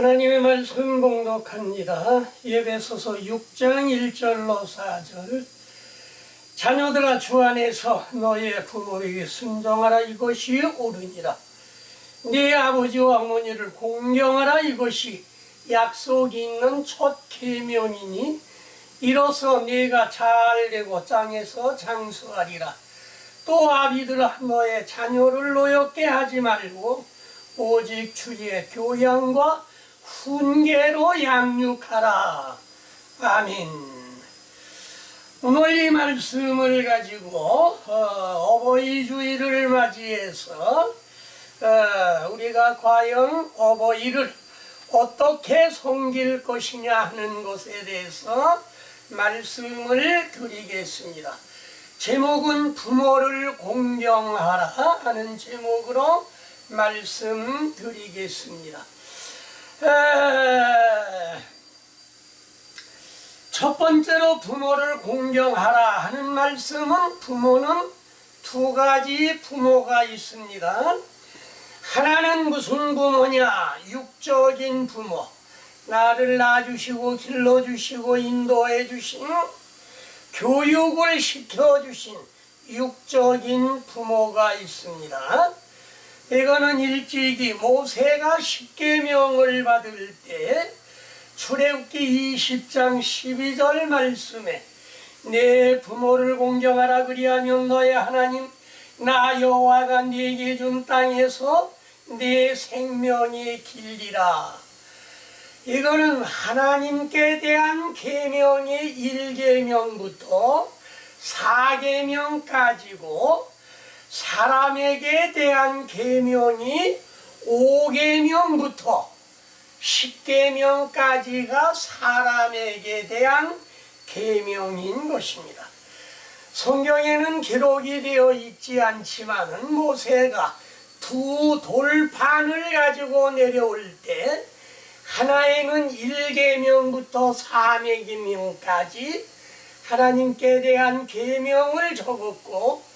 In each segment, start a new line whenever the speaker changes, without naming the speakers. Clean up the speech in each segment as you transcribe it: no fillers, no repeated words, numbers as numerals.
하나님의 말씀 봉독합니다. 에베소서 6장 1절로 4절. 자녀들아, 주 안에서 너의 부모에게 순종하라, 이것이 옳으니라. 네 아버지와 어머니를 공경하라, 이것이 약속이 있는 첫 계명이니 이로써 네가 잘되고 땅에서 장수하리라. 또 아비들아, 너의 자녀를 노엽게 하지 말고 오직 주의 교양과 훈계로 양육하라. 아멘. 오늘 이 말씀을 가지고 어버이 주일을 맞이해서 우리가 과연 어버이를 어떻게 섬길 것이냐 하는 것에 대해서 말씀을 드리겠습니다. 제목은 부모를 공경하라 하는 제목으로 말씀드리겠습니다. 첫 번째로 부모를 공경하라 하는 말씀은, 부모는 두 가지 부모가 있습니다. 하나는 무슨 부모냐? 육적인 부모, 나를 낳아주시고 길러주시고 인도해주신, 교육을 시켜주신 육적인 부모가 있습니다. 이거는 일찍이 모세가 십계명을 받을 때 출애굽기 20장 12절 말씀에 내 부모를 공경하라, 그리하면 너의 하나님 나 여호와가 네게 준 땅에서 네 생명이 길리라. 이거는 하나님께 대한 계명이 1계명부터 4계명까지고 사람에게 대한 계명이 5계명부터 10계명까지가 사람에게 대한 계명인 것입니다. 성경에는 기록이 되어 있지 않지만은 모세가 두 돌판을 가지고 내려올 때 하나에는 1계명부터 4계명까지 하나님께 대한 계명을 적었고,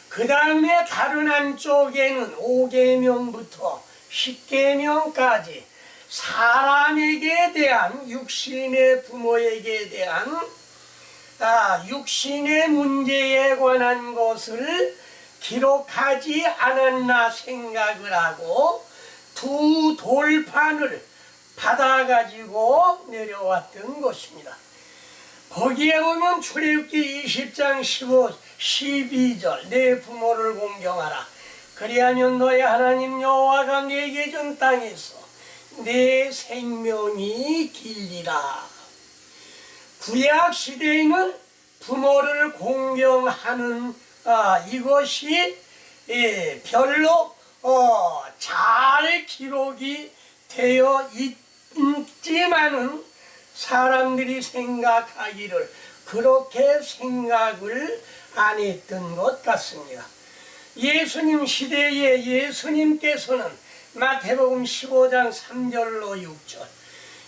그 다음에 다른 한쪽에는 5계명부터 10계명까지 사람에게 대한, 육신의 부모에게 대한 육신의 문제에 관한 것을 기록하지 않았나 생각을 하고 두 돌판을 받아가지고 내려왔던 것입니다. 거기에 보면 출애굽기 20장 12절 내 부모를 공경하라, 그리하면 너의 하나님 여호와가 네게 준 땅에서 내 생명이 길리라. 구약 시대에는 부모를 공경하는 이것이 별로 잘 기록이 되어 있지만은 사람들이 생각하기를 그렇게 생각을 안 했던 것 같습니다. 예수님 시대에 예수님께서는 마태복음 15장 3절로 6절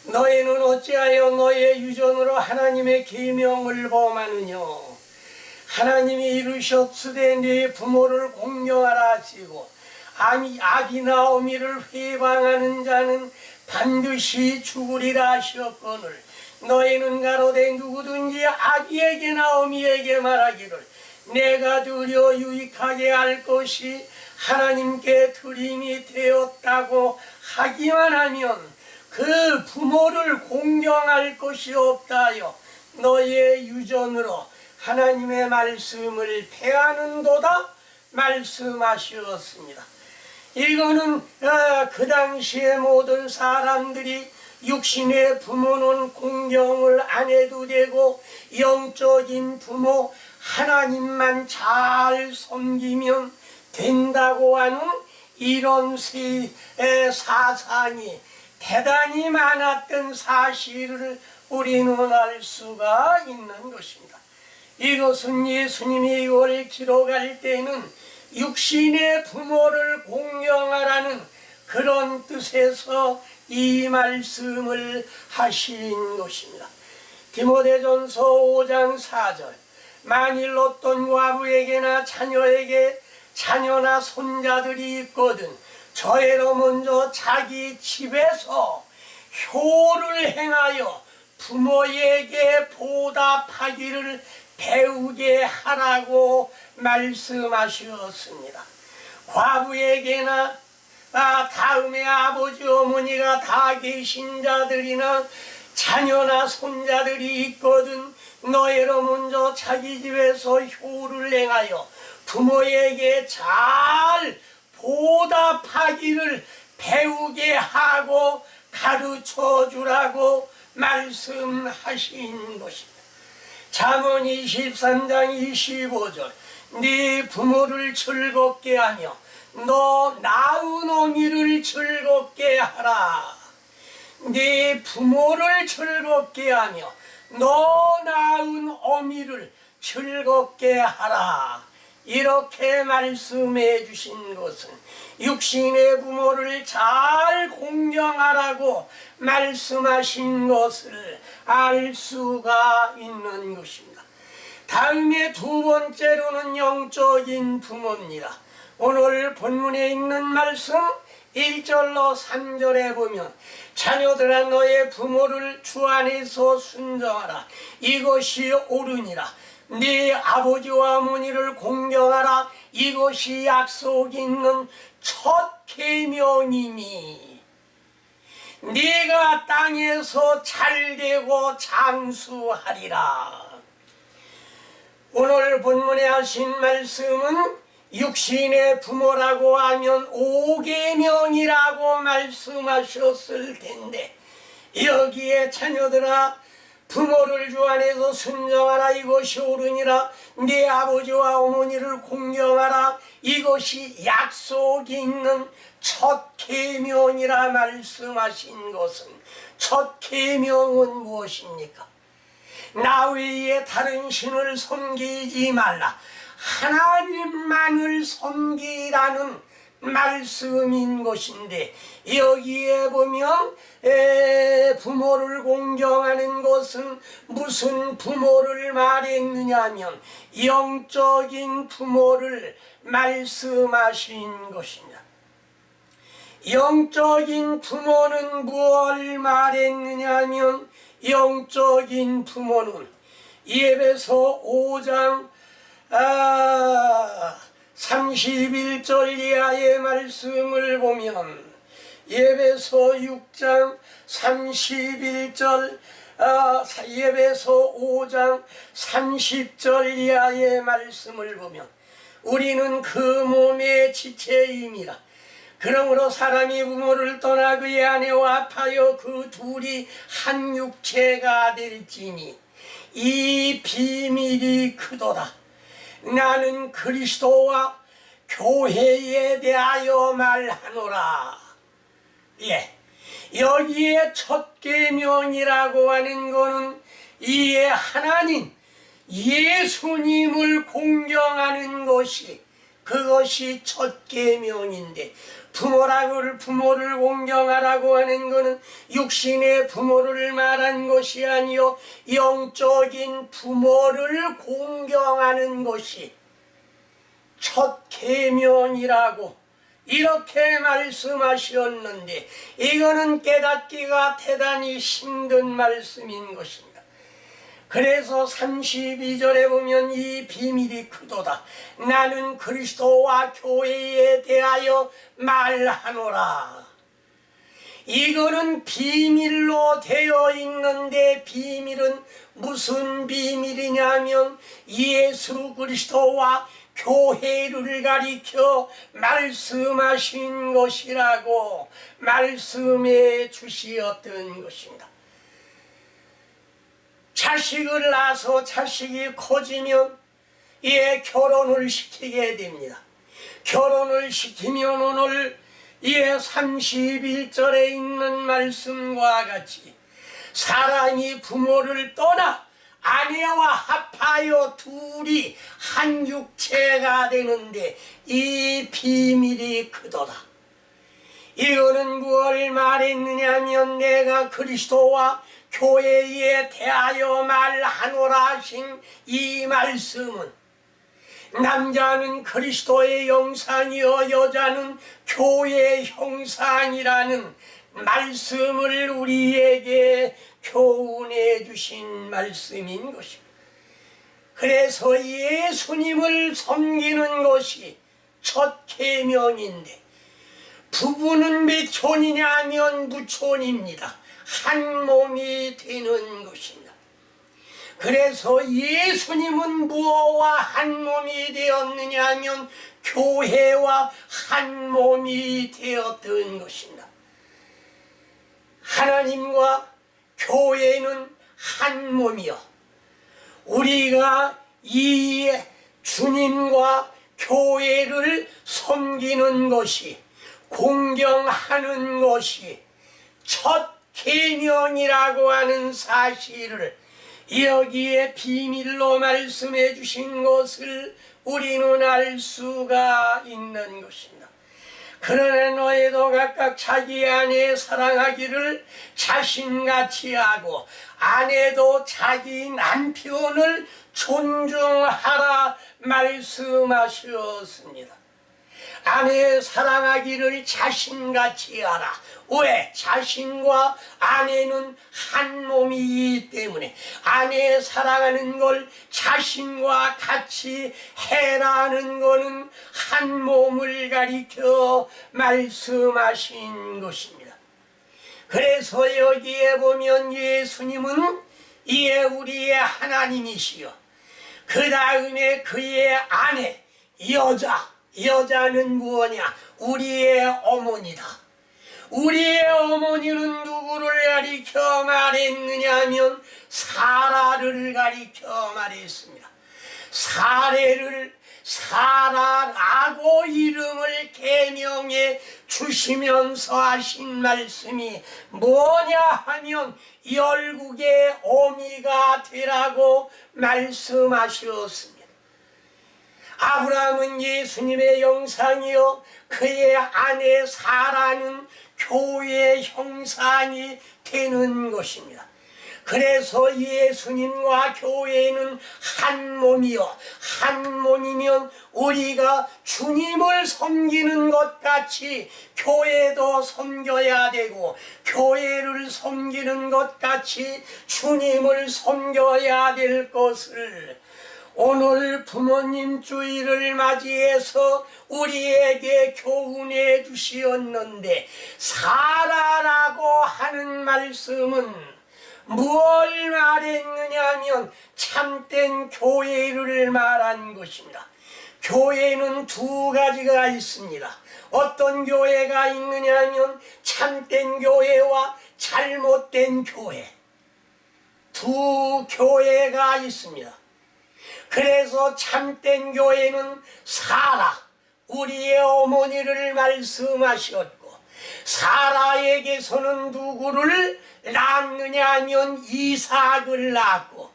너희는 어찌하여 너의 유전으로 하나님의 계명을 범하느냐? 하나님이 이르셨으되 네 부모를 공경하라 하시고 아비나 어미를 회방하는 자는 반드시 죽으리라 하셨거늘 너희는 가로되 누구든지 아비에게나 어미에게 말하기를 내가 드려 유익하게 할 것이 하나님께 드림이 되었다고 하기만 하면 그 부모를 공경할 것이 없다 하여 너의 유전으로 하나님의 말씀을 폐하는도다 말씀하셨습니다. 이거는 그 당시에 모든 사람들이 육신의 부모는 공경을 안 해도 되고 영적인 부모 하나님만 잘 섬기면 된다고 하는 이런 사상이 대단히 많았던 사실을 우리는 알 수가 있는 것입니다. 이것은 예수님이 이걸 기록할 때는 육신의 부모를 공경하라는 그런 뜻에서 이 말씀을 하신 것입니다. 디모데전서 5장 4절 만일 어떤 과부에게나 자녀에게 자녀나 손자들이 있거든 저애로 먼저 자기 집에서 효를 행하여 부모에게 보답하기를 배우게 하라고 말씀하셨습니다. 과부에게나 다음에 아버지 어머니가 다 계신 자들이나 자녀나 손자들이 있거든 너희로 먼저 자기 집에서 효를 행하여 부모에게 잘 보답하기를 배우게 하고 가르쳐 주라고 말씀하신 것입니다. 잠언 23장 25절 네 부모를 즐겁게 하며 너 낳은 어미를 즐겁게 하라. 네 부모를 즐겁게 하며 너 낳은 어미를 즐겁게 하라. 이렇게 말씀해 주신 것은 육신의 부모를 잘 공경하라고 말씀하신 것을 알 수가 있는 것입니다. 다음에 두 번째로는 영적인 부모입니다. 오늘 본문에 있는 말씀 1절로 3절에 보면 자녀들아 너의 부모를 주 안에서 순종하라. 이것이 옳으니라. 네 아버지와 어머니를 공경하라. 이것이 약속 있는 첫 계명이니 네가 땅에서 잘되고 장수하리라. 오늘 본문에 하신 말씀은 육신의 부모라고 하면 5계명이라고 말씀하셨을 텐데 여기에 자녀들아 부모를 주 안에서 순종하라. 이것이 옳으니라. 네 아버지와 어머니를 공경하라. 이것이 약속이 있는 첫 계명이라 말씀하신 것은 첫 계명은 무엇입니까? 나 외에 다른 신을 섬기지 말라. 하나님만을 섬기라는 말씀인 것인데 여기에 보면 부모를 공경하는 것은 무슨 부모를 말했느냐 하면 영적인 부모를 말씀하신 것입니다. 영적인 부모는 무엇을 말했느냐 하면 영적인 부모는 에베소 5장 31절 이하의 말씀을 보면 에베소 6장 31절 에베소 5장 30절 이하의 말씀을 보면 우리는 그 몸의 지체임이라. 그러므로 사람이 부모를 떠나 그의 아내와 합하여 그 둘이 한 육체가 될지니 이 비밀이 크도다. 나는 그리스도와 교회에 대하여 말하노라. 여기에 첫 계명이라고 하는 것은 이에 하나님 예수님을 공경하는 것이 그것이 첫 계명인데 부모를 공경하라고 하는 것은 육신의 부모를 말한 것이 아니요 영적인 부모를 공경하는 것이 첫 계명이라고 이렇게 말씀하셨는데 이거는 깨닫기가 대단히 힘든 말씀인 것입니다. 그래서 32절에 보면 이 비밀이 크도다. 나는 그리스도와 교회에 대하여 말하노라. 이거는 비밀로 되어 있는데 비밀은 무슨 비밀이냐면 예수 그리스도와 교회를 가리켜 말씀하신 것이라고 말씀해 주시었던 것입니다. 자식을 낳아서 자식이 커지면 결혼을 시키게 됩니다. 결혼을 시키면 오늘 31절에 있는 말씀과 같이 사람이 부모를 떠나 아내와 합하여 둘이 한 육체가 되는데 이 비밀이 크도다. 이거는 무엇을 말했느냐 하면 내가 그리스도와 교회에 대하여 말하노라 하신 이 말씀은 남자는 그리스도의 형상이요 여자는 교회의 형상이라는 말씀을 우리에게 교훈해 주신 말씀인 것입니다. 그래서 예수님을 섬기는 것이 첫 계명인데, 부부는 몇 촌이냐 하면 무촌입니다. 한 몸이 되는 것입니다. 그래서 예수님은 무엇과 한 몸이 되었느냐 하면 교회와 한 몸이 되었던 것입니다. 하나님과 교회는 한 몸이요, 우리가 이 주님과 교회를 섬기는 것이, 공경하는 것이 첫 계명이라고 하는 사실을 여기에 비밀로 말씀해 주신 것을 우리는 알 수가 있는 것입니다. 그러나 너희도 각각 자기 아내 사랑하기를 자신같이 하고, 아내도 자기 남편을 존중하라 말씀하셨습니다. 아내 사랑하기를 자신같이 하라. 왜? 자신과 아내는 한 몸이기 때문에 아내 사랑하는 걸 자신과 같이 해라는 것은 한 몸을 가리켜 말씀하신 것입니다. 그래서 여기에 보면 예수님은 이에 우리의 하나님이시여, 그 다음에 그의 아내 여자는 무엇이냐? 우리의 어머니다. 우리의 어머니는 누구를 가리켜 말했느냐 하면 사라를 가리켜 말했습니다. 사라라고 이름을 계명해 주시면서 하신 말씀이 뭐냐 하면 열국의 어미가 되라고 말씀하셨습니다. 아브라함은 예수님의 형상이요, 그의 아내 사라는 교회의 형상이 되는 것입니다. 그래서 예수님과 교회는 한 몸이요, 한 몸이면 우리가 주님을 섬기는 것 같이 교회도 섬겨야 되고, 교회를 섬기는 것 같이 주님을 섬겨야 될 것을 오늘 부모님 주일을 맞이해서 우리에게 교훈해 주시었는데, 사라라고 하는 말씀은 무엇을 말했느냐 하면 참된 교회를 말한 것입니다. 교회는 두 가지가 있습니다. 어떤 교회가 있느냐 하면 참된 교회와 잘못된 교회, 두 교회가 있습니다. 그래서 참된 교회는 사라, 우리의 어머니를 말씀하셨고, 사라에게서는 누구를 낳느냐 하면 이삭을 낳고,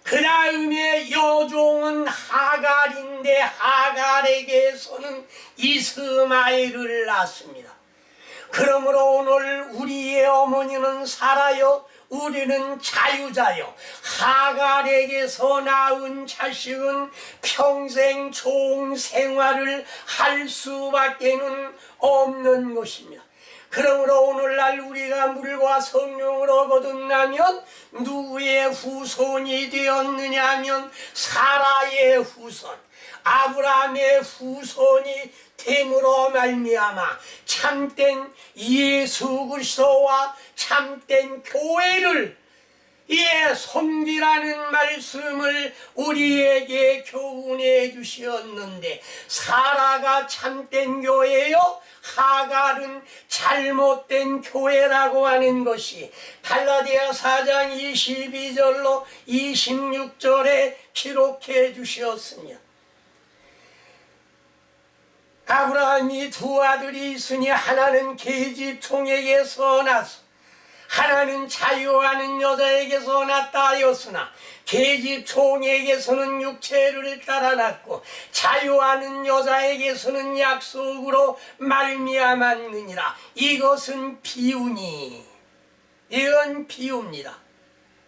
그 다음에 여종은 하갈인데 하갈에게서는 이스마엘을 낳습니다. 그러므로 오늘 우리의 어머니는 사라요, 우리는 자유자요. 하갈에게서 낳은 자식은 평생 좋은 생활을 할 수밖에는 없는 것입니다. 그러므로 오늘날 우리가 물과 성령으로 거듭나면 누구의 후손이 되었느냐 하면 사라의 후손, 아브라함의 후손이 됨으로 말미암아 참된 예수 그리스도와 참된 교회를 섬기라는 말씀을 우리에게 교훈해 주셨는데, 사라가 참된 교회요, 하갈은 잘못된 교회라고 하는 것이 갈라디아 4장 22절로 26절에 기록해 주셨으며, 아브라함이 두 아들이 있으니 하나는 계집 총에게서 나서 하나는 자유하는 여자에게서 났다 하였으나 계집 총에게서는 육체를 따라 났고 자유하는 여자에게서는 약속으로 말미암았느니라. 이것은 비유니, 이건 비유입니다.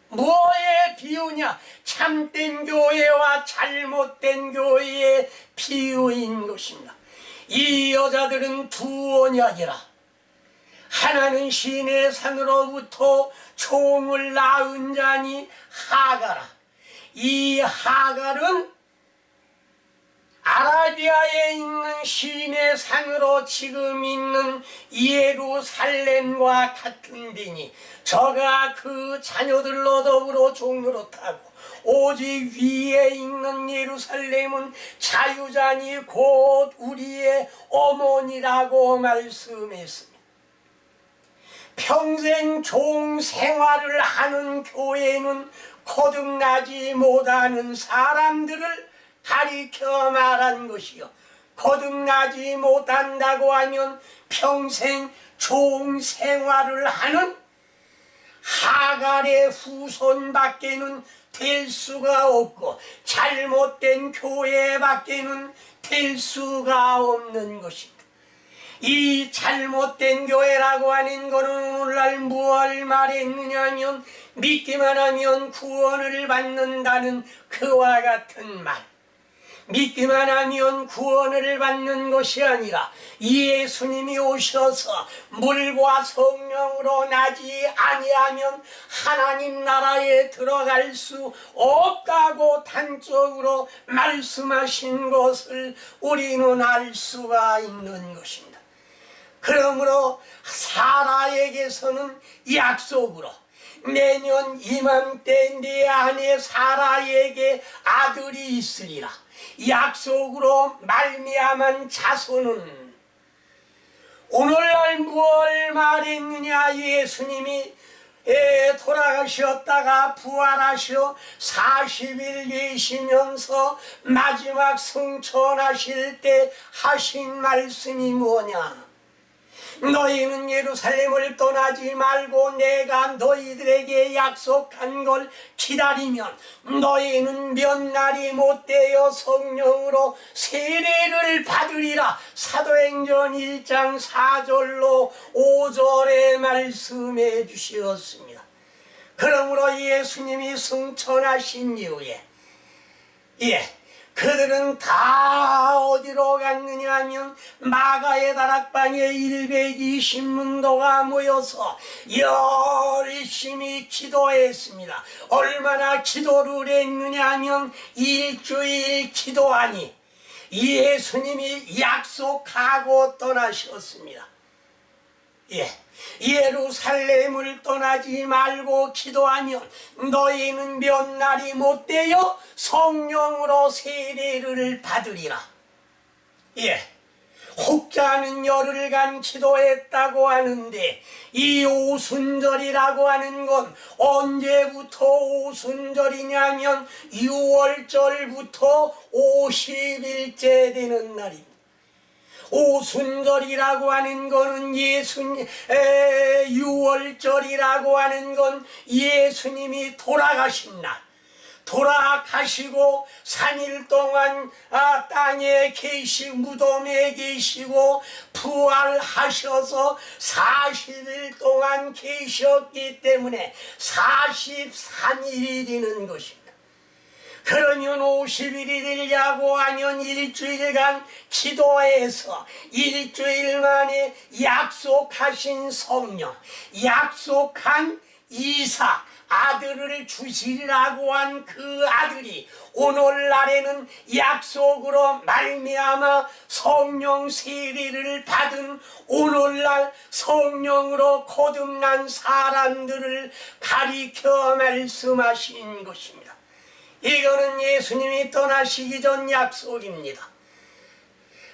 뭐의 비유냐? 참된 교회와 잘못된 교회의 비유인 것입니다. 이 여자들은 두 언약이라, 하나는 시내 산으로부터 종을 낳은 자니 하가라. 이 하갈은 아라비아에 있는 시내 산으로 지금 있는 예루살렘과 같은 데니 저가 그 자녀들로 더불어 종로로 타고 오직 위에 있는 예루살렘은 자유자니 곧 우리의 어머니라고 말씀했습니다. 평생 종 생활을 하는 교회는 거듭나지 못하는 사람들을 가리켜 말한 것이요, 거듭나지 못한다고 하면 평생 종 생활을 하는 하갈의 후손밖에는 될 수가 없고 잘못된 교회밖에는 될 수가 없는 것입니다. 이 잘못된 교회라고 하는 것은 오늘날 무엇을 말했느냐 하면 믿기만 하면 구원을 받는다는 그와 같은 말. 믿기만 하면 구원을 받는 것이 아니라 예수님이 오셔서 물과 성령으로 나지 아니하면 하나님 나라에 들어갈 수 없다고 단적으로 말씀하신 것을 우리는 알 수가 있는 것입니다. 그러므로 사라에게서는 약속으로 내년 이맘때 내 안에 사라에게 아들이 있으리라 약속으로 말미암은 자손은 오늘날 무엇을 말했느냐. 예수님이 돌아가셨다가 부활하셔 40일 계시면서 마지막 승천하실 때 하신 말씀이 뭐냐. 너희는 예루살렘을 떠나지 말고 내가 너희들에게 약속한 걸 기다리면 너희는 몇 날이 못되어 성령으로 세례를 받으리라. 사도행전 1장 4절로 5절에 말씀해 주셨습니다. 그러므로 예수님이 승천하신 이후에 그들은 다 어디로 갔느냐 하면 마가의 다락방에 120문도가 모여서 열심히 기도했습니다. 얼마나 기도를 했느냐 하면 일주일 기도하니 예수님이 약속하고 떠나셨습니다. 예루살렘을 떠나지 말고 기도하면 너희는 몇 날이 못되어 성령으로 세례를 받으리라. 혹자는 열흘간 기도했다고 하는데 이 오순절이라고 하는 건 언제부터 오순절이냐면 6월절부터 50일째 되는 날입니다. 오순절이라고 하는 거는 6월절이라고 하는 건 예수님이 돌아가신 날, 돌아가시고 3일 동안 땅에 무덤에 계시고 부활하셔서 40일 동안 계셨기 때문에 43일이 되는 것입니다. 그러면 50일이 되려고 하면 일주일간 기도해서 일주일 만에 약속하신 성령, 약속한 이삭, 아들을 주시리라고 한 그 아들이 오늘날에는 약속으로 말미암아 성령 세례를 받은 오늘날 성령으로 거듭난 사람들을 가리켜 말씀하신 것입니다. 이거는 예수님이 떠나시기 전 약속입니다.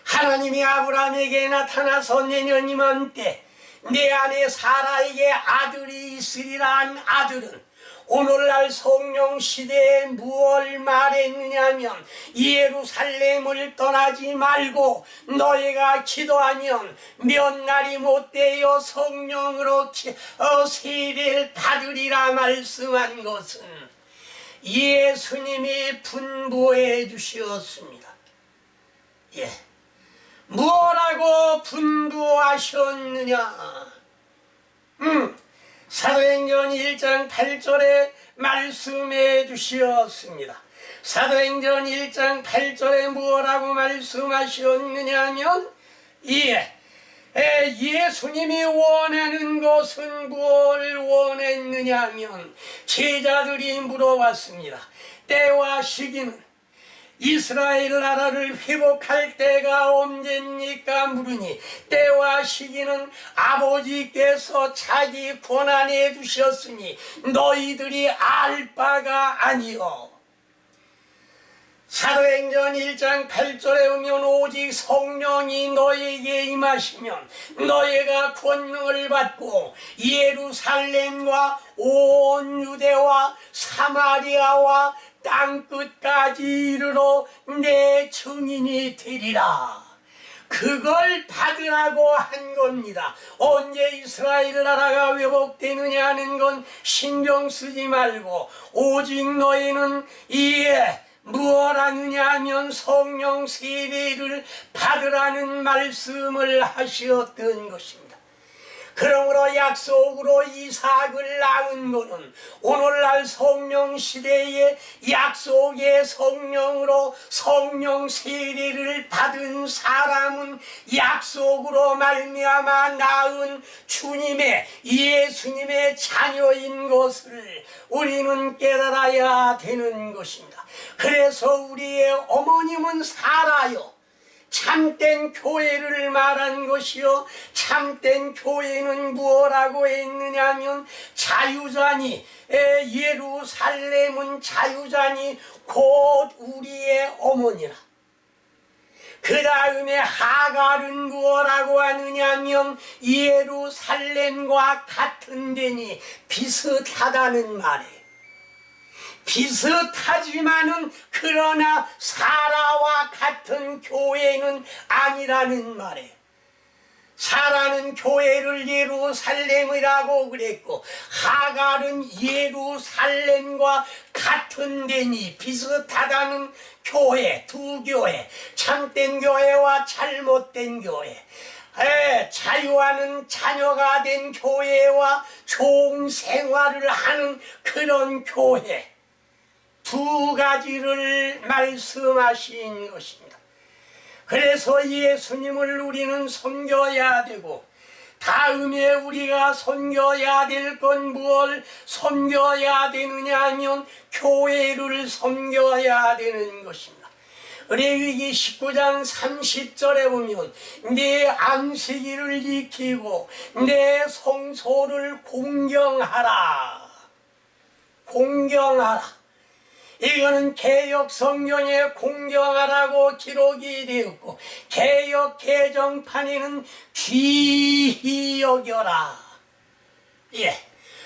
하나님이 아브라함에게 나타나서 내년 이맘때 내 안에 사라에게 아들이 있으리라 한 아들은 오늘날 성령 시대에 무엇을 말했느냐면 예루살렘을 떠나지 말고 너희가 기도하면 몇 날이 못되어 성령으로 세례를 받으리라 말씀한 것은 예수님이 분부해 주셨습니다. 뭐라고 분부하셨느냐? 사도행전 1장 8절에 말씀해 주셨습니다. 사도행전 1장 8절에 뭐라고 말씀하셨느냐 하면 예수님이 원하는 것은 무엇을 원했느냐 하면 제자들이 물어봤습니다. 때와 시기는 이스라엘 나라를 회복할 때가 언제입니까? 물으니 때와 시기는 아버지께서 자기 권한에 두셨으니 너희들이 알 바가 아니요. 사도행전 1장 8절에 보면 오직 성령이 너에게 임하시면 너희가 권능을 받고 예루살렘과 온 유대와 사마리아와 땅끝까지 이르러 내 증인이 되리라. 그걸 받으라고 한 겁니다. 언제 이스라엘 나라가 회복되느냐 하는 건 신경 쓰지 말고 오직 너희는 이에 무엇 하느냐 하면 성령 세례를 받으라는 말씀을 하셨던 것입니다. 그러므로 약속으로 이삭을 낳은 것은 오늘날 성령 시대의 약속의 성령으로 성령 세례를 받은 사람은 약속으로 말미암아 낳은 주님의 예수님의 자녀인 것을 우리는 깨달아야 되는 것입니다. 그래서 우리의 어머님은 살아요. 참된 교회를 말한 것이요, 참된 교회는 무엇라고 했느냐 하면 자유자니, 예루살렘은 자유자니 곧 우리의 어머니라. 그 다음에 하갈은 무엇라고 하느냐 하면 예루살렘과 같은 데니 비슷하다는 말이에요. 비슷하지만은 그러나 사라와 같은 교회는 아니라는 말이에요. 사라는 교회를 예루살렘이라고 그랬고 하갈은 예루살렘과 같은 데니 비슷하다는 교회, 두 교회, 참된 교회와 잘못된 교회, 자유하는 자녀가 된 교회와 좋은 생활을 하는 그런 교회, 두 가지를 말씀하신 것입니다. 그래서 예수님을 우리는 섬겨야 되고 다음에 우리가 섬겨야 될 건 무엇을 섬겨야 되느냐 하면 교회를 섬겨야 되는 것입니다. 레위기 19장 30절에 보면 내 안식일을 지키고 내 성소를 공경하라. 공경하라. 이거는 개역 성경에 공경하라고 기록이 되었고 개역 개정판에는 귀히 여겨라.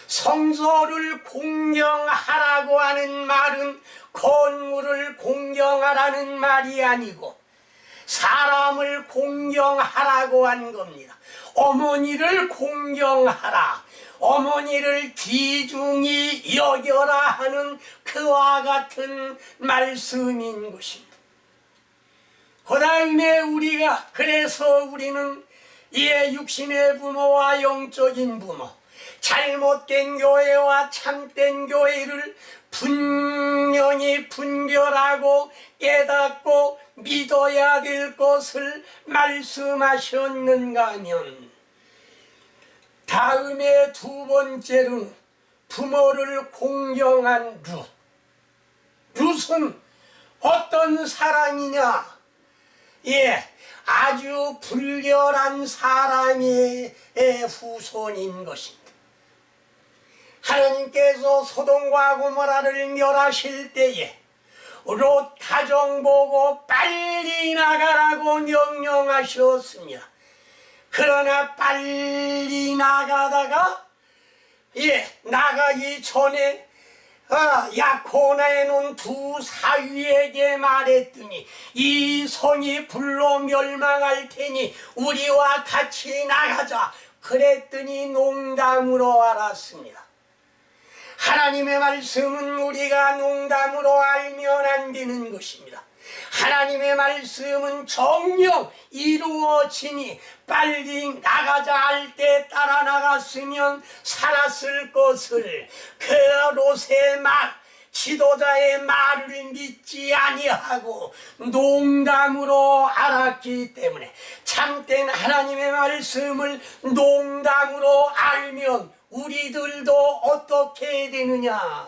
성소를 공경하라고 하는 말은 건물을 공경하라는 말이 아니고 사람을 공경하라고 한 겁니다. 어머니를 공경하라. 어머니를 귀중히 여겨라 하는 그와 같은 말씀인 것입니다. 그 다음에 우리가 그래서 우리는 이에 육신의 부모와 영적인 부모, 잘못된 교회와 참된 교회를 분명히 분별하고 깨닫고 믿어야 될 것을 말씀하셨는가 하면 다음에 두 번째로는 부모를 공경한 룻. 룻은 어떤 사람이냐? 아주 불결한 사람의 후손인 것입니다. 하나님께서 소돔과 고모라를 멸하실 때에 롯 가정 보고 빨리 나가라고 명령하셨습니다. 그러나 빨리 나가다가 나가기 전에 야코나에 놓은 두 사위에게 말했더니 이 성이 불로 멸망할 테니 우리와 같이 나가자. 그랬더니 농담으로 알았습니다. 하나님의 말씀은 우리가 농담으로 알면 안 되는 것입니다. 하나님의 말씀은 정녕 이루어지니 빨리 나가자 할 때 따라 나갔으면 살았을 것을 그 롯의 말 지도자의 말을 믿지 아니하고 농담으로 알았기 때문에 참된 하나님의 말씀을 농담으로 알면 우리들도 어떻게 되느냐?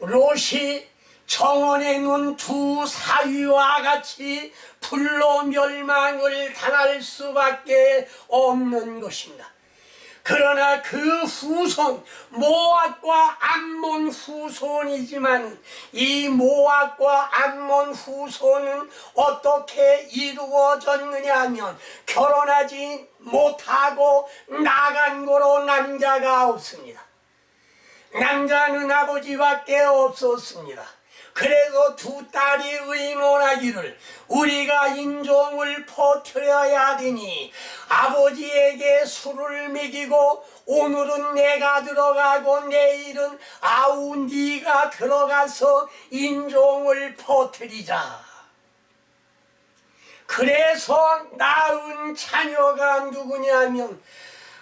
롯이 정원에 놓은 두 사위와 같이 불로 멸망을 당할 수밖에 없는 것입니다. 그러나 그 후손, 모압과 암몬 후손이지만 이 모압과 암몬 후손은 어떻게 이루어졌느냐 하면 결혼하지 못하고 나간 거로 남자가 없습니다. 남자는 아버지밖에 없었습니다. 그래서 두 딸이 의논하기를 우리가 인종을 퍼뜨려야 되니 아버지에게 술을 먹이고 오늘은 내가 들어가고 내일은 아우 네가 들어가서 인종을 퍼뜨리자. 그래서 낳은 자녀가 누구냐면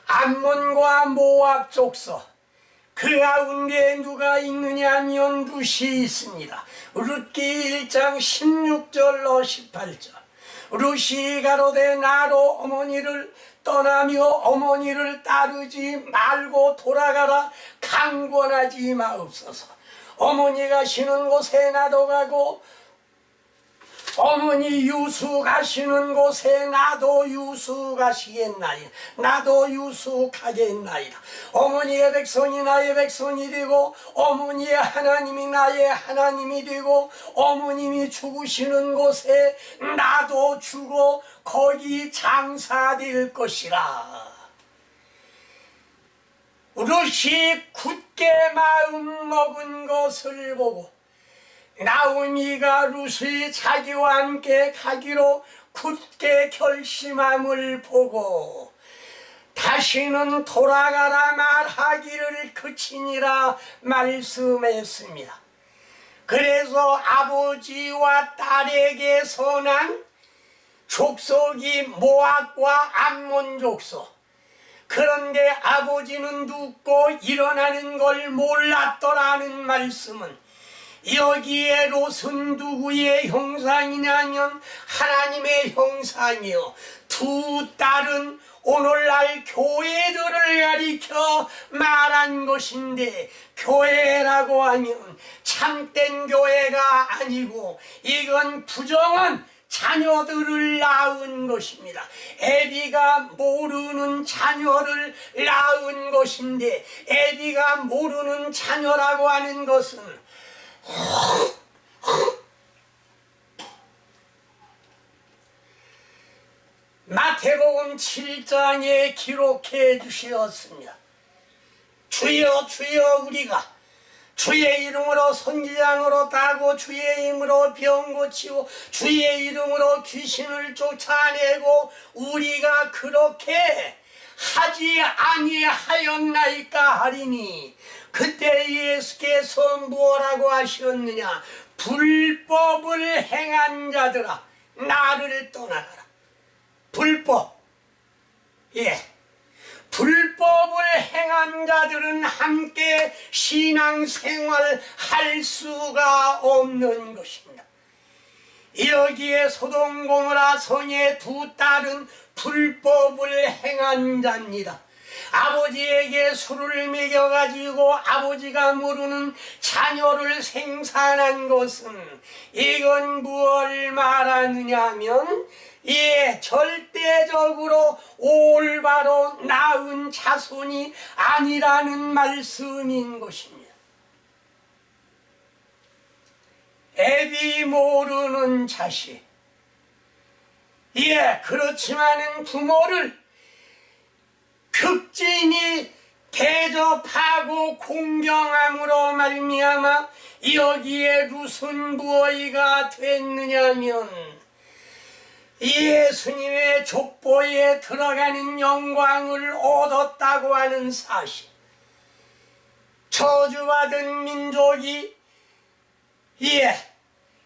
암몬과 모압 족속. 그 가운데 누가 있느냐 하면 룻이 있습니다. 룻기 1장 16절로 18절. 룻이 가로되 나로 어머니를 떠나며 어머니를 따르지 말고 돌아가라 강권하지 마옵소서. 어머니가 쉬는 곳에 나도 가고 어머니 유수 가시는 곳에 나도 유수 가시겠나이다. 나도 유수 가겠나이다. 어머니의 백성이 나의 백성이 되고 어머니의 하나님이 나의 하나님이 되고 어머님이 죽으시는 곳에 나도 죽어 거기 장사될 것이라. 룻이 굳게 마음 먹은 것을 보고 나오미가 룻이 자기와 함께 가기로 굳게 결심함을 보고 다시는 돌아가라 말하기를 그치니라 말씀했습니다. 그래서 아버지와 딸에게 선한 족속이 모압과 암몬 족속. 그런데 아버지는 눕고 일어나는 걸 몰랐더라는 말씀은 여기에 롯은 누구의 형상이냐면 하나님의 형상이요. 두 딸은 오늘날 교회들을 가리켜 말한 것인데 교회라고 하면 참된 교회가 아니고 이건 부정한 자녀들을 낳은 것입니다. 애비가 모르는 자녀를 낳은 것인데 애비가 모르는 자녀라고 하는 것은 마태복음 7장에 기록해 주셨습니다. 주여 주여 우리가 주의 이름으로 선지자로 따고 주의 이름으로 병 고치고 주의 이름으로 귀신을 쫓아내고 우리가 그렇게 하지 아니하였나이까 하리니 그때 예수께서 무엇라고 하셨느냐? 불법을 행한 자들아 나를 떠나가라. 불법, 불법을 행한 자들은 함께 신앙생활 할 수가 없는 것입니다. 여기에 소돔 고모라 성의 두 딸은 불법을 행한 자입니다. 아버지에게 술을 먹여가지고 아버지가 모르는 자녀를 생산한 것은 이건 무엇을 말하느냐 하면 절대적으로 올바로 낳은 자손이 아니라는 말씀인 것입니다. 애비 모르는 자식. 그렇지만은 부모를 극진히 대접하고 공경함으로 말미암아 여기에 룻은 무엇이가 됐느냐면 예수님의 족보에 들어가는 영광을 얻었다고 하는 사실. 저주받은 민족이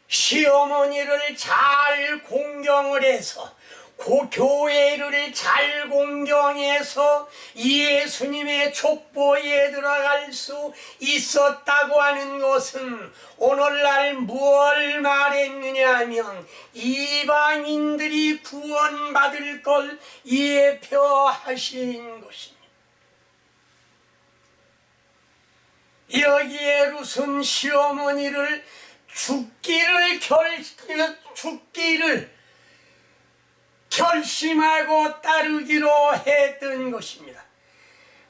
시어머니를 잘 공경을 해서 그 교회를 잘 공경해서 예수님의 족보에 들어갈 수 있었다고 하는 것은 오늘날 뭘 말했느냐 하면 이방인들이 구원받을 걸 예표하신 것입니다. 여기에 루슨 시어머니를 죽기를 결심하고 따르기로 했던 것입니다.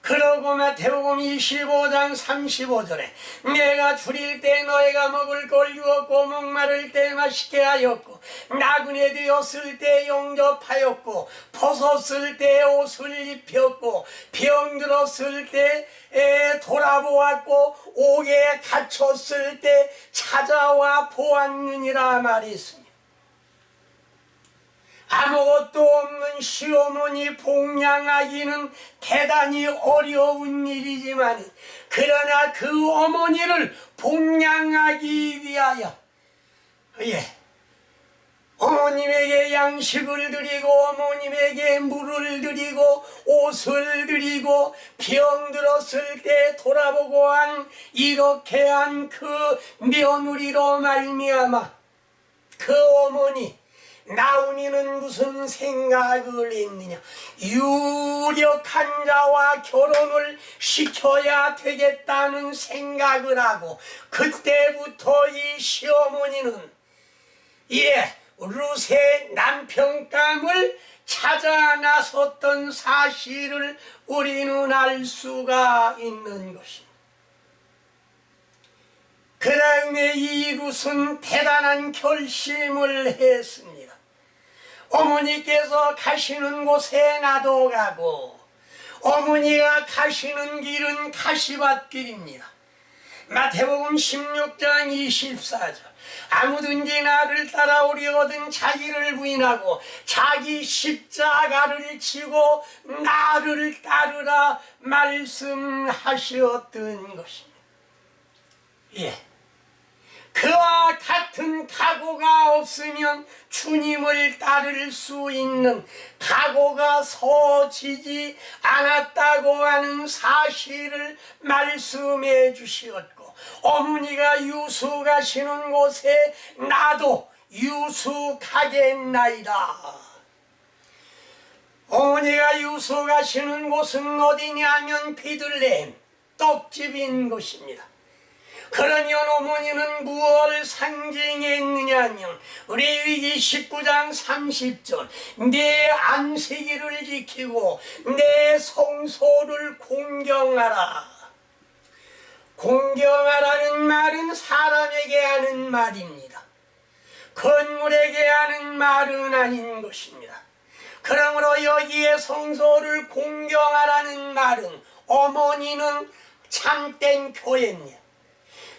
그러고 마태복음 25장 35절에 내가 줄일 때 너희가 먹을 걸 주었고 목마를 때 마시게 하였고 나그네 되었을 때 영접하였고 벗었을 때 옷을 입혔고 병들었을 때 돌아보았고 옥에 갇혔을 때 찾아와 보았느니라 말했습니다. 아무것도 없는 시어머니 복양하기는 대단히 어려운 일이지만 그러나 그 어머니를 복양하기 위하여 어머님에게 양식을 드리고 어머님에게 물을 드리고 옷을 드리고 병들었을 때 돌아보고 한 이렇게 한 그 며느리로 말미암아 그 어머니 나훈이는 무슨 생각을 했느냐? 유력한 자와 결혼을 시켜야 되겠다는 생각을 하고 그때부터 이 시어머니는 룻의 남편감을 찾아 나섰던 사실을 우리는 알 수가 있는 것입니다. 그 다음에 이 룻은 대단한 결심을 했습니다. 어머니께서 가시는 곳에 나도 가고 어머니가 가시는 길은 가시밭길입니다. 마태복음 16장 24절 아무든지 나를 따라오려거든 자기를 부인하고 자기 십자가를 지고 나를 따르라 말씀하셨던 것입니다. 그와 같은 각오가 없으면 주님을 따를 수 있는 각오가 서지지 않았다고 하는 사실을 말씀해 주시었고 어머니가 유수 가시는 곳에 나도 유수 가겠나이다. 어머니가 유수 가시는 곳은 어디냐면 베들레헴 떡집인 곳입니다. 그러면 어머니는 무엇을 상징했느냐면 레위기 19장 30절 내 안식일을 지키고 내 성소를 공경하라. 공경하라는 말은 사람에게 하는 말입니다. 건물에게 하는 말은 아닌 것입니다. 그러므로 여기에 성소를 공경하라는 말은 어머니는 참된 교회입니다.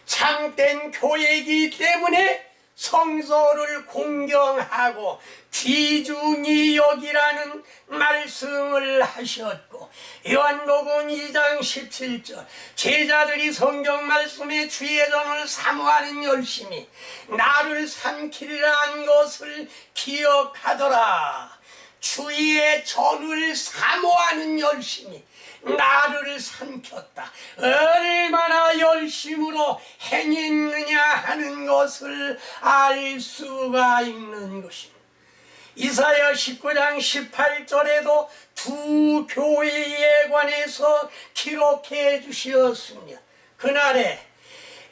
참된 교회이기 때문에 성소를 공경하고 귀중히 여기라는 말씀을 하셨고 요한복음 2장 17절 제자들이 성경 말씀에 주의 전을 사모하는 열심이 나를 삼키리라 한 것을 기억하더라. 주의 전을 사모하는 열심이 나를 삼켰다. 얼마나 열심으로 행했느냐 하는 것을 알 수가 있는 것입니다. 이사야 19장 18절에도 두 교회에 관해서 기록해 주셨습니다. 그날에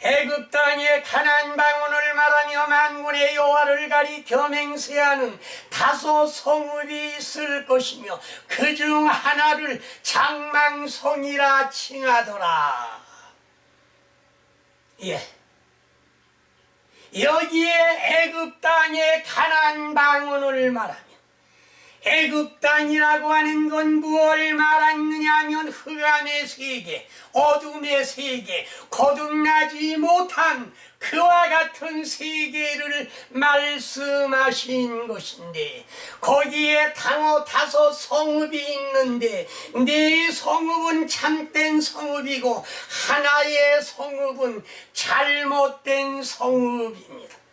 애굽 땅에 가나안 방언을 말하며 만군의 여호와를 가리켜 맹세하는 5 성읍이 있을 것이며 그중 하나를 장망성이라 칭하더라. 여기에 애굽 땅에 가나안 방언을 말하며 애굽 땅이라고 하는 건 무엇을 말하느냐 하면 흑암의 세계, 어둠의 세계, 거듭나지 못한 그와 같은 세계를 말씀하신 것인데 거기에 5 성읍이 있는데 4 성읍은 참된 성읍이고 하나의 성읍은 잘못된 성읍입니다.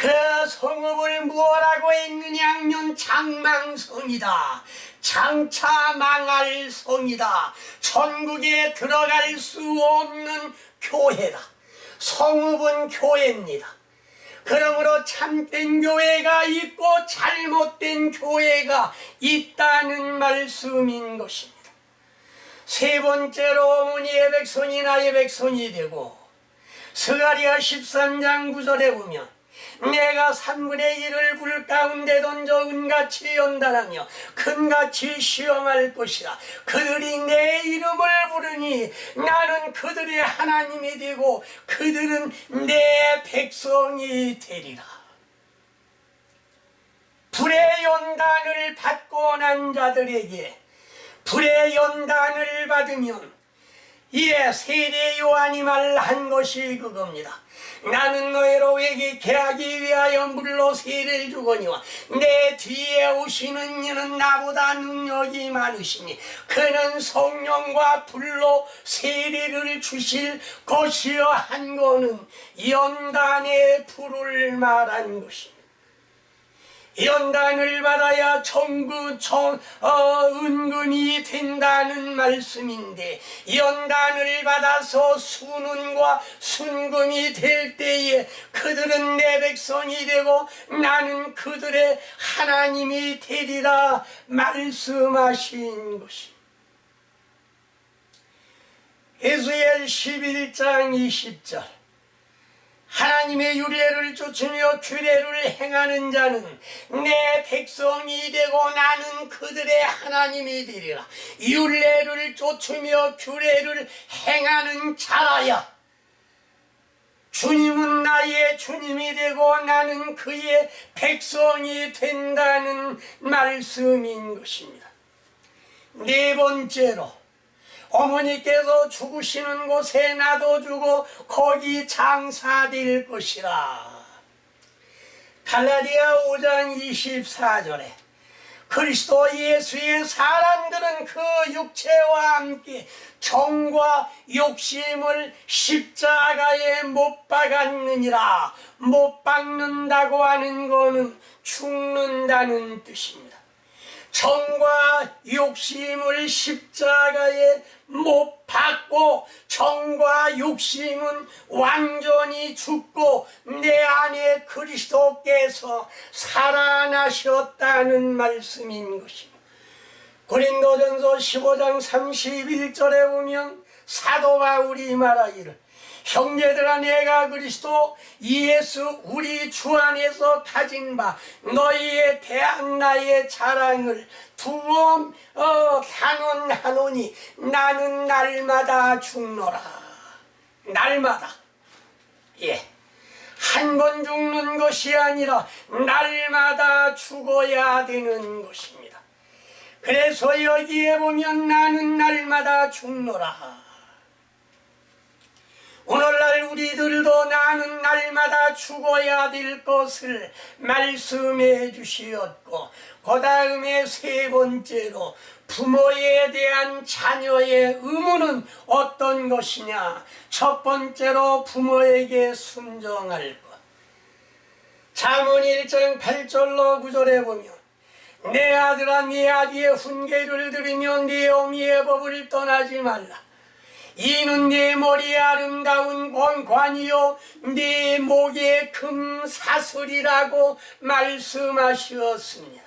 그 성읍을 무엇라고 했느냐면 장망성이다. 장차 망할 성이다. 천국에 들어갈 수 없는 교회다. 성읍은 교회입니다. 그러므로 참된 교회가 있고 잘못된 교회가 있다는 말씀인 것입니다. 세 번째로 어머니의 백성이 나의 백성이 되고, 스가랴 13장 9절에 보면 내가 3분의 1을 불 가운데 던져 은같이 연단하며 금같이 시험할 것이라. 그들이 내 이름을 부르니 나는 그들의 하나님이 되고 그들은 내 백성이 되리라. 불의 연단을 받고 난 자들에게 불의 연단을 받으면, 이에 세례 요한이 말한 것이 그겁니다. 나는 너희로 회개케 하기 위하여 물로 세례를 주거니와 내 뒤에 오시는 이는 나보다 능력이 많으시니 그는 성령과 불로 세례를 주실 것이여 한 거는 연단의 불을 말한 것입니다. 연단을 받아야 은금이 된다는 말씀인데, 연단을 받아서 순은과 순금이 될 때에 그들은 내 백성이 되고 나는 그들의 하나님이 되리라 말씀하신 것입니다. 에스겔 11장 20절 하나님의 율례를 쫓으며 규례를 행하는 자는 내 백성이 되고 나는 그들의 하나님이 되리라. 율례를 쫓으며 규례를 행하는 자라야 주님은 나의 주님이 되고 나는 그의 백성이 된다는 말씀인 것입니다. 네 번째로, 어머니께서 죽으시는 곳에 나도 주고 거기 장사될 것이라. 갈라디아 5장 24절에 그리스도 예수의 사람들은 그 육체와 함께 정과 욕심을 십자가에 못 박았느니라. 못 박는다고 하는 것은 죽는다는 뜻입니다. 정과 욕심을 십자가에 못 박고 정과 욕심은 완전히 죽고 내 안에 그리스도께서 살아나셨다는 말씀인 것입니다. 고린도전서 15장 31절에 보면 사도 바울이 말하기를 형제들아 내가 그리스도 예수 우리 주 안에서 가진 바 너희에 대한 나의 자랑을 두 번 단언하노니 나는 날마다 죽노라. 날마다, 한 번 죽는 것이 아니라 날마다 죽어야 되는 것입니다. 그래서 여기에 보면 나는 날마다 죽노라. 오늘날 우리들도 나는 날마다 죽어야 될 것을 말씀해 주시었고, 그 다음에 세 번째로 부모에 대한 자녀의 의무는 어떤 것이냐. 첫 번째로 부모에게 순종할 것. 잠언 1장 8절로 9절에 보면 내 아들아 네 아비의 훈계를 들으며 네 어미의 법을 떠나지 말라. 이는 네 머리에 아름다운 권관이요 네 목에 금사슬이라고 말씀하셨습니다.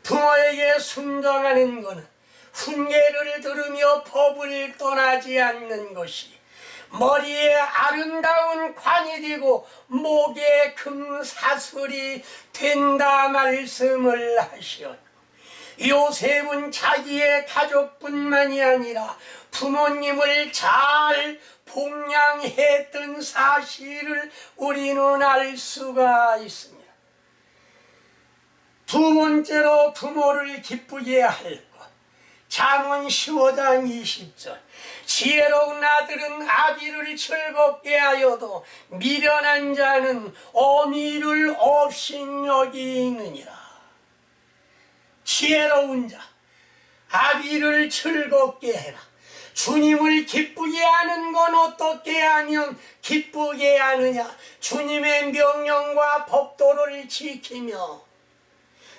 부모에게 순종하는 것은 훈계를 들으며 법을 떠나지 않는 것이 머리에 아름다운 관이 되고 목에 금사슬이 된다 말씀을 하셨고, 요셉은 자기의 가족뿐만이 아니라 부모님을 잘 봉양했던 사실을 우리는 알 수가 있습니다. 두 번째로 부모를 기쁘게 할 것. 잠언 15장 20절 지혜로운 아들은 아비를 즐겁게 하여도 미련한 자는 어미를 업신여기느니라. 지혜로운 자, 아비를 즐겁게 해라. 주님을 기쁘게 하는 건 어떻게 하면 기쁘게 하느냐? 주님의 명령과 법도를 지키며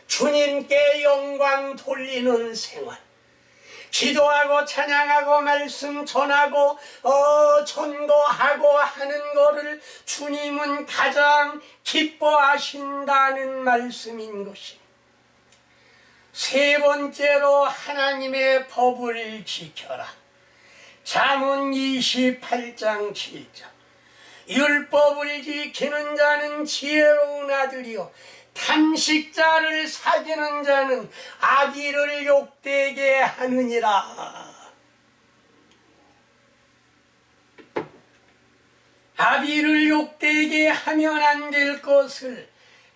주님께 영광 돌리는 생활, 기도하고 찬양하고 말씀 전하고 전도하고 하는 거를 주님은 가장 기뻐하신다는 말씀인 것입니다. 세 번째로 하나님의 법을 지켜라. 잠언 28장 7절. 율법을 지키는 자는 지혜로운 아들이요 탄식자를 사귀는 자는 아비를 욕되게 하느니라. 아비를 욕되게 하면 안 될 것을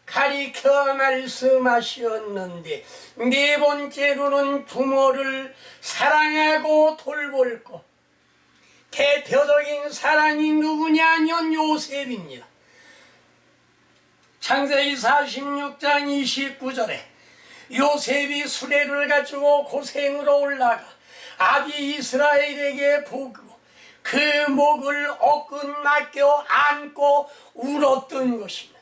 가리켜 말씀하셨는데, 네 번째로는 부모를 사랑하고 돌볼 것. 대표적인 사람이 누구냐면 요셉입니다. 창세기 46장 29절에 요셉이 수레를 가지고 고생으로 올라가 아비 이스라엘에게 보고 그 목을 억근 맡겨 안고 울었던 것입니다.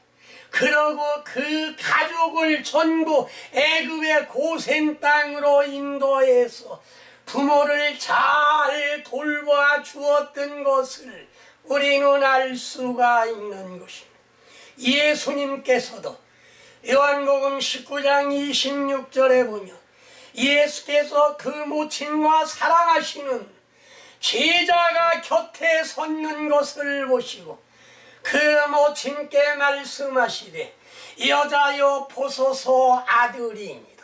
그러고 그 가족을 전부 애굽의 고센 땅으로 인도해서 부모를 잘 돌봐 주었던 것을 우리는 알 수가 있는 것입니다. 예수님께서도 요한복음 19장 26절에 보면 예수께서 그 모친과 사랑하시는 제자가 곁에 섰는 것을 보시고 그 모친께 말씀하시되 여자여 보소서 아들이니라.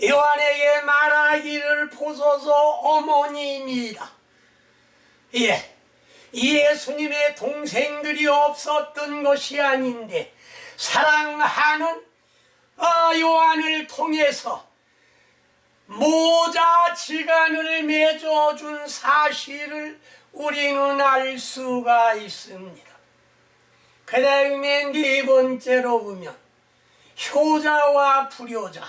요한에게 말하기를 보소서 어머니이니라. 예수님의 동생들이 없었던 것이 아닌데 사랑하는 요한을 통해서 모자 지간을 맺어준 사실을 우리는 알 수가 있습니다. 그 다음에 네 번째로 보면 효자와 불효자.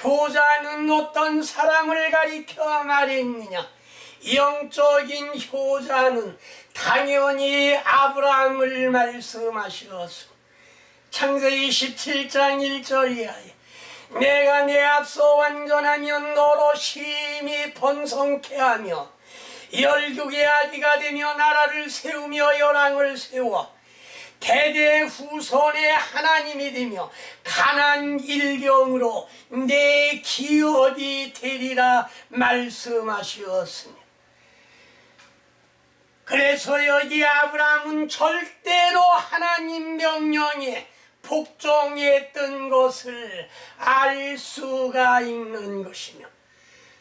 효자는 어떤 사람을 가리켜 말했느냐? 영적인 효자는 당연히 아브라함을 말씀하셨습니다. 창세기 17장 1절 이하에 내가 내 앞서 완전하면 너로 심히 번성케 하며 열국의 아기가 되며 나라를 세우며 열왕을 세워 대대후손의 하나님이 되며 가난 일경으로 내 기업이 되리라 말씀하셨습니다. 그래서 여기 아브라함은 절대로 하나님 명령에 복종했던 것을 알 수가 있는 것이며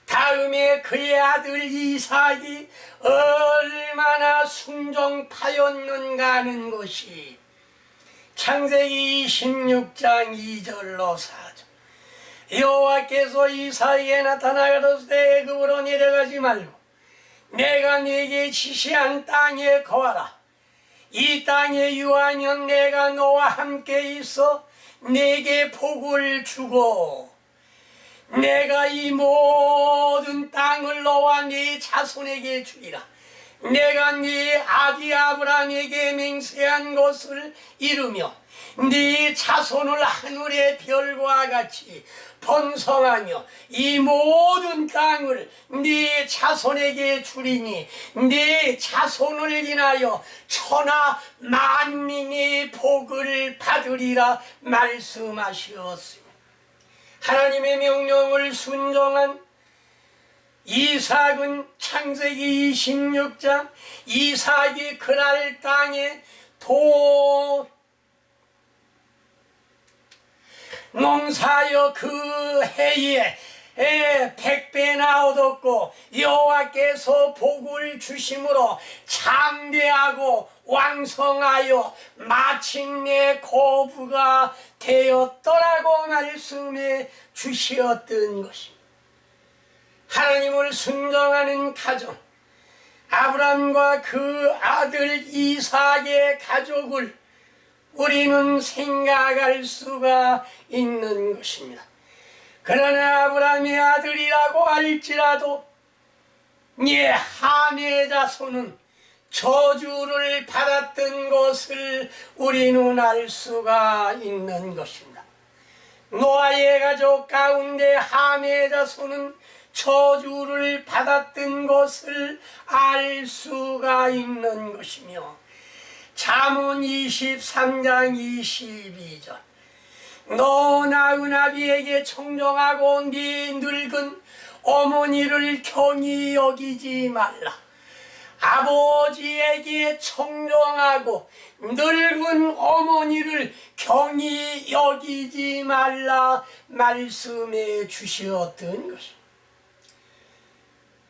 다음에 그의 아들 이삭이 얼마나 순종파였는가 하는 것이 창세기 26장 2절로 4절. 여호와께서 이삭에게 나타나 가로되 애굽으로 내려가지 말고 내가 네게 지시한 땅에 거하라. 이 땅에 유하면 내가 너와 함께 있어 네게 복을 주고 내가 이 모든 땅을 너와 네 자손에게 주리라. 내가 네 아비 아브라함에게 맹세한 것을 이루며 네 자손을 하늘의 별과 같이 번성하며 이 모든 땅을 네 자손에게 주리니 네 자손을 인하여 천하 만민이 복을 받으리라 말씀하셨습니다. 하나님의 명령을 순종한 이삭은 창세기 26장 이삭이 그날 땅에 농사여 그 해에 100배나 얻었고 여호와께서 복을 주심으로 장대하고 왕성하여 마침내 거부가 되었더라고 말씀해 주시었던 것입니다. 하나님을 순종하는 가정, 아브라함과 그 아들 이삭의 가족을 우리는 생각할 수가 있는 것입니다. 그러나 아브라함의 아들이라고 할지라도 예, 함의 자손은 저주를 받았던 것을 우리는 알 수가 있는 것입니다. 노아의 가족 가운데 함의 자손은 저주를 받았던 것을 알 수가 있는 것이며, 잠언 23장 22절 너 나은 아비에게 청정하고 네 늙은 어머니를 경히 여기지 말라. 아버지에게 청정하고 늙은 어머니를 경히 여기지 말라 말씀해 주셨던 것입니다.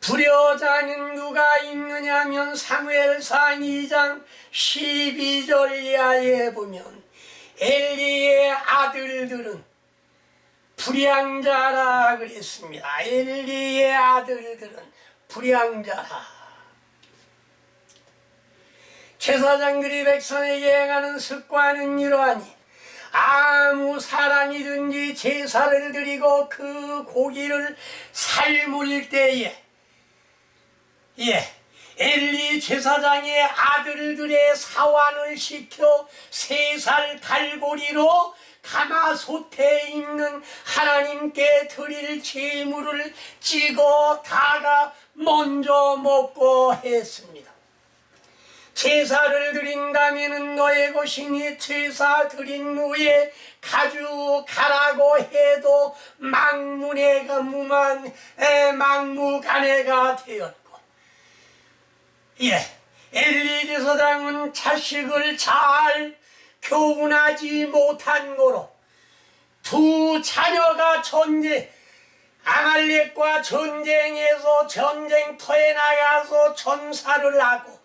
불효자는 누가 있느냐면 사무엘상 2장 12절 이하에 보면 엘리의 아들들은 불량자라 그랬습니다. 엘리의 아들들은 불량자라. 제사장들이 백성에게 행하는 습관은 이러하니 아무 사람이든지 제사를 드리고 그 고기를 삶을 때에 엘리 제사장의 아들들의 사환을 시켜 3살 갈고리로 가마솥에 있는 하나님께 드릴 제물을 찍어 다가 먼저 먹고 했습니다. 제사를 드린다면 너의 것이니 제사 드린 후에 가져가라고 해도 막무가내가 되었고, 엘리 제사장은 자식을 잘 교훈하지 못한 거로 두 자녀가 아말렉과 전쟁에서 전쟁터에 나가서 전사를 하고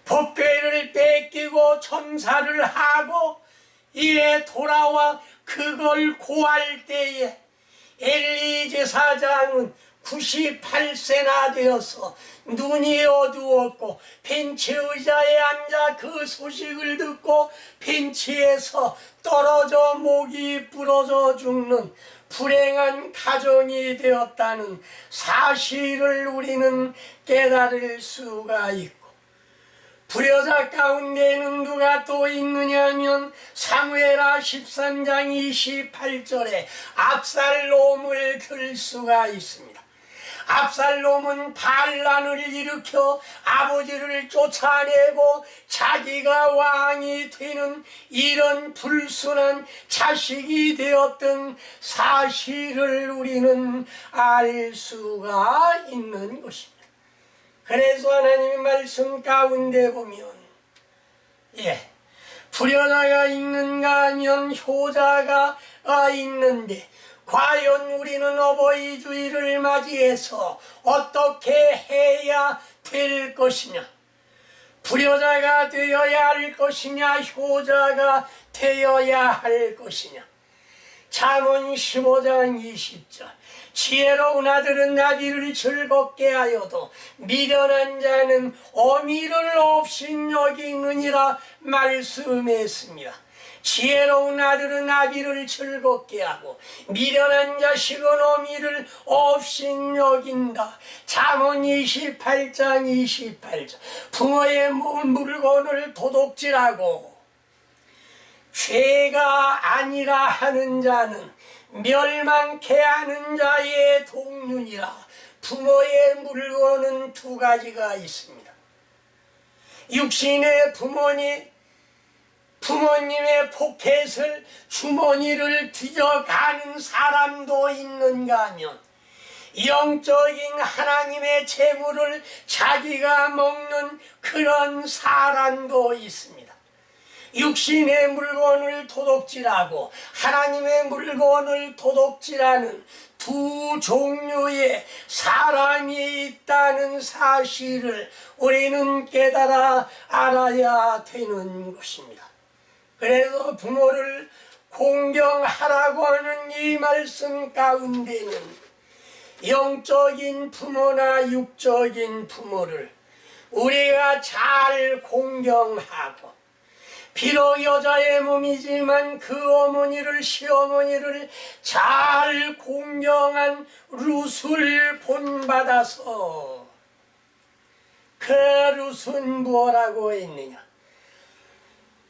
법궤를 뺏기고 전사를 하고 돌아와 그걸 고할 때에 엘리 제사장은 98세나 되어서 눈이 어두웠고 벤치 의자에 앉아 그 소식을 듣고 벤치에서 떨어져 목이 부러져 죽는 불행한 가정이 되었다는 사실을 우리는 깨달을 수가 있고, 불효자 가운데는 누가 또 있느냐면 사무엘하 13장 28절에 압살롬을 들 수가 있습니다. 압살롬은 반란을 일으켜 아버지를 쫓아내고 자기가 왕이 되는 이런 불순한 자식이 되었던 사실을 우리는 알 수가 있는 것입니다. 그래서 하나님의 말씀 가운데 보면 불효자가 있는가 하면 효자가 있는데, 과연 우리는 어버이 주일을 맞이해서 어떻게 해야 될 것이냐? 불효자가 되어야 할 것이냐, 효자가 되어야 할 것이냐? 잠언 15장 20절 지혜로운 아들은 나비를 즐겁게 하여도 미련한 자는 어미를 업신여기느니라 말씀했습니다. 지혜로운 아들은 나비를 즐겁게 하고 미련한 자식은 어미를 업신여긴다. 잠언 28장 28절 부모의 물건을 도둑질하고 죄가 아니라 하는 자는 멸망케 하는 자의 동륜이라. 부모의 물건은 두 가지가 있습니다. 육신의 부모님의 포켓을 주머니를 뒤져가는 사람도 있는가 하면 영적인 하나님의 재물을 자기가 먹는 그런 사람도 있습니다. 육신의 물건을 도둑질하고 하나님의 물건을 도둑질하는 두 종류의 사람이 있다는 사실을 우리는 깨달아 알아야 되는 것입니다. 그래서 부모를 공경하라고 하는 이 말씀 가운데는 영적인 부모나 육적인 부모를 우리가 잘 공경하고 비록 여자의 몸이지만 그 어머니를 시어머니를 잘 공경한 룻을 본받아서 그 룻은 뭐라고 했느냐?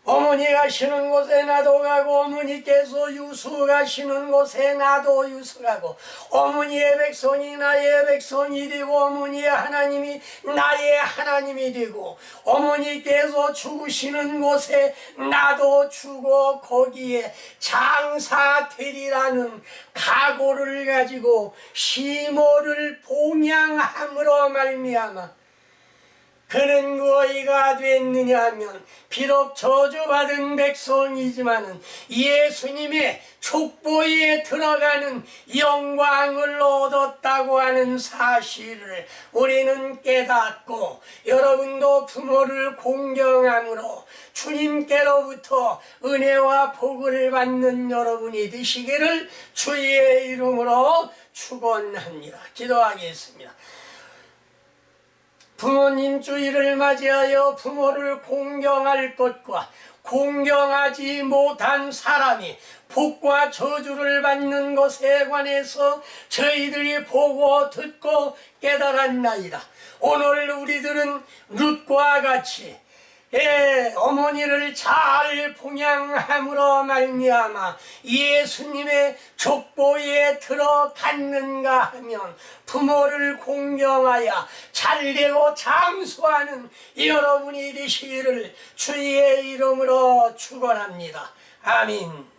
어머니 가시는 곳에 나도 가고 어머니께서 유수 가시는 곳에 나도 유수 가고 어머니의 백성이 나의 백성이 되고 어머니의 하나님이 나의 하나님이 되고 어머니께서 죽으시는 곳에 나도 죽어 거기에 장사되리라는 각오를 가지고 시모를 봉양함으로 말미암아 그는 무엇이가 됐느냐 하면 비록 저주받은 백성이지만은 예수님의 족보에 들어가는 영광을 얻었다고 하는 사실을 우리는 깨닫고 여러분도 부모를 공경함으로 주님께로부터 은혜와 복을 받는 여러분이 되시기를 주의 이름으로 축원합니다. 기도하겠습니다. 부모님 주일을 맞이하여 부모를 공경할 것과 공경하지 못한 사람이 복과 저주를 받는 것에 관해서 저희들이 보고 듣고 깨달았나이다. 오늘 우리들은 룻과 같이 어머니를 잘 봉양함으로 말미암아 예수님의 족보에 들어갔는가 하면 부모를 공경하여 잘되고 장수하는 여러분이 되시기를 주의 이름으로 축원합니다. 아멘.